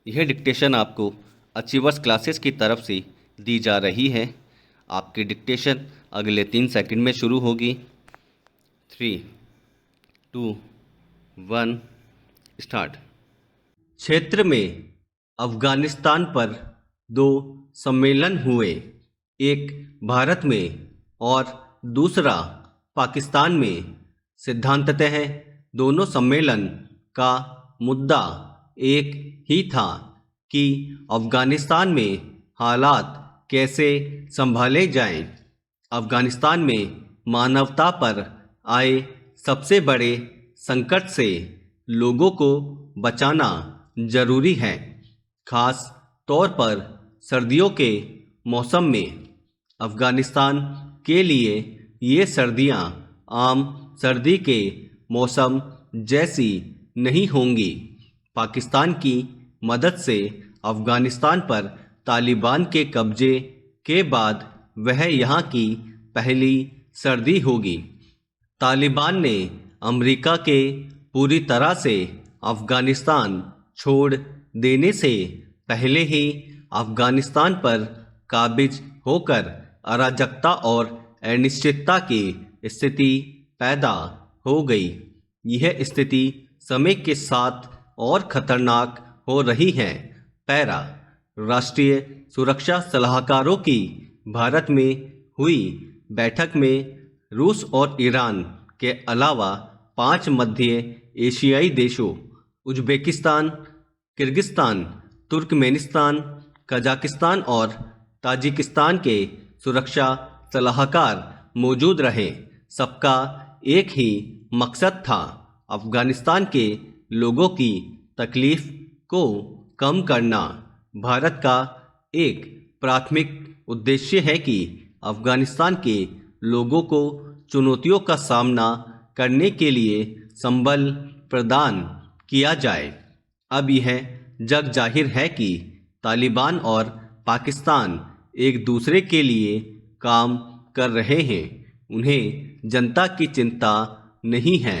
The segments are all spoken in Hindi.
यह डिक्टेशन आपको अचीवर्स क्लासेस की तरफ से दी जा रही है। आपकी डिक्टेशन अगले 3 सेकंड में शुरू होगी। 3, 2, 1 स्टार्ट। क्षेत्र में अफगानिस्तान पर 2 सम्मेलन हुए, एक भारत में और दूसरा पाकिस्तान में। सिद्धांततः दोनों सम्मेलन का मुद्दा एक ही था कि अफगानिस्तान में हालात कैसे संभाले जाएं। अफगानिस्तान में मानवता पर आए सबसे बड़े संकट से लोगों को बचाना जरूरी है, खास तौर पर सर्दियों के मौसम में। अफगानिस्तान के लिए ये सर्दियां आम सर्दी के मौसम जैसी नहीं होंगी। पाकिस्तान की मदद से अफगानिस्तान पर तालिबान के कब्जे के बाद वह यहाँ की पहली सर्दी होगी। तालिबान ने अमेरिका के पूरी तरह से अफगानिस्तान छोड़ देने से पहले ही अफगानिस्तान पर काबिज होकर अराजकता और अनिश्चितता की स्थिति पैदा हो गई। यह स्थिति समय के साथ और खतरनाक हो रही है। पैरा। राष्ट्रीय सुरक्षा सलाहकारों की भारत में हुई बैठक में रूस और ईरान के अलावा 5 मध्य एशियाई देशों उज़्बेकिस्तान, किर्गिस्तान, तुर्कमेनिस्तान, कजाकिस्तान और ताजिकिस्तान के सुरक्षा सलाहकार मौजूद रहे। सबका एक ही मकसद था, अफगानिस्तान के लोगों की तकलीफ को कम करना। भारत का एक प्राथमिक उद्देश्य है कि अफगानिस्तान के लोगों को चुनौतियों का सामना करने के लिए संबल प्रदान किया जाए। अब यह जग जाहिर है कि तालिबान और पाकिस्तान एक दूसरे के लिए काम कर रहे हैं। उन्हें जनता की चिंता नहीं है।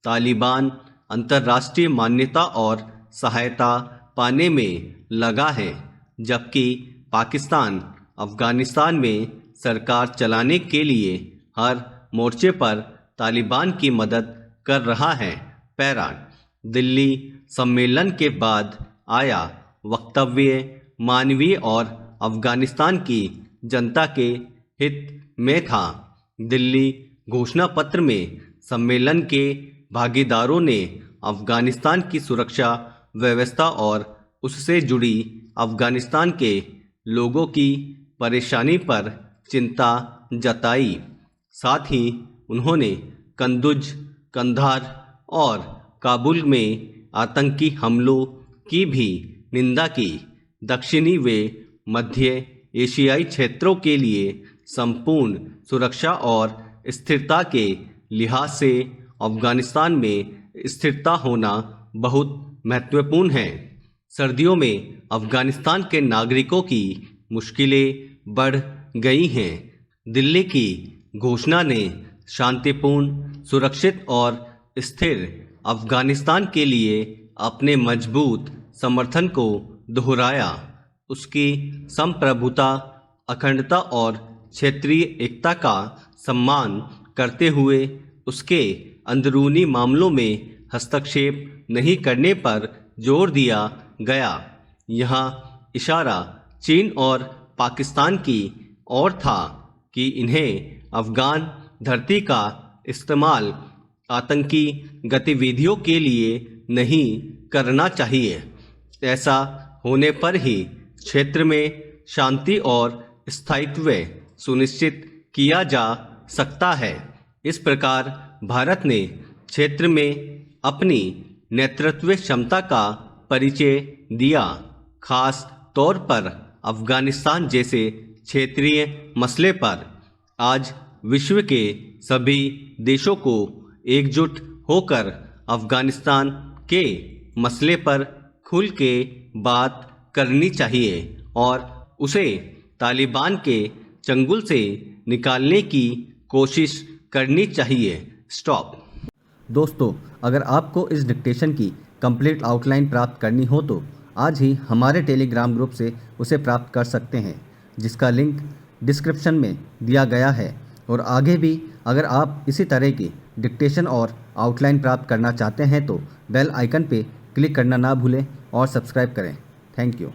तालिबान अंतर्राष्ट्रीय मान्यता और सहायता पाने में लगा है, जबकि पाकिस्तान अफगानिस्तान में सरकार चलाने के लिए हर मोर्चे पर तालिबान की मदद कर रहा है। पैरा। दिल्ली सम्मेलन के बाद आया वक्तव्य मानवीय और अफगानिस्तान की जनता के हित में था। दिल्ली घोषणा पत्र में सम्मेलन के भागीदारों ने अफगानिस्तान की सुरक्षा व्यवस्था और उससे जुड़ी अफगानिस्तान के लोगों की परेशानी पर चिंता जताई। साथ ही उन्होंने कंदुज, कंधार और काबुल में आतंकी हमलों की भी निंदा की। दक्षिणी व मध्य एशियाई क्षेत्रों के लिए संपूर्ण सुरक्षा और स्थिरता के लिहाज से अफगानिस्तान में स्थिरता होना बहुत महत्वपूर्ण है। सर्दियों में अफगानिस्तान के नागरिकों की मुश्किलें बढ़ गई हैं। दिल्ली की घोषणा ने शांतिपूर्ण, सुरक्षित और स्थिर अफगानिस्तान के लिए अपने मजबूत समर्थन को दोहराया। उसकी संप्रभुता, अखंडता और क्षेत्रीय एकता का सम्मान करते हुए उसके अंदरूनी मामलों में हस्तक्षेप नहीं करने पर जोर दिया गया। यहाँ इशारा चीन और पाकिस्तान की ओर था कि इन्हें अफगान धरती का इस्तेमाल आतंकी गतिविधियों के लिए नहीं करना चाहिए। ऐसा होने पर ही क्षेत्र में शांति और स्थायित्व सुनिश्चित किया जा सकता है। इस प्रकार भारत ने क्षेत्र में अपनी नेतृत्व क्षमता का परिचय दिया, खास तौर पर अफगानिस्तान जैसे क्षेत्रीय मसले पर। आज विश्व के सभी देशों को एकजुट होकर अफगानिस्तान के मसले पर खुल के बात करनी चाहिए और उसे तालिबान के चंगुल से निकालने की कोशिश करनी चाहिए। स्टॉप। दोस्तों, अगर आपको इस डिक्टेशन की कंप्लीट आउटलाइन प्राप्त करनी हो तो आज ही हमारे टेलीग्राम ग्रुप से उसे प्राप्त कर सकते हैं, जिसका लिंक डिस्क्रिप्शन में दिया गया है। और आगे भी अगर आप इसी तरह की डिक्टेशन और आउटलाइन प्राप्त करना चाहते हैं तो बेल आइकन पे क्लिक करना ना भूलें और सब्सक्राइब करें। Thank you.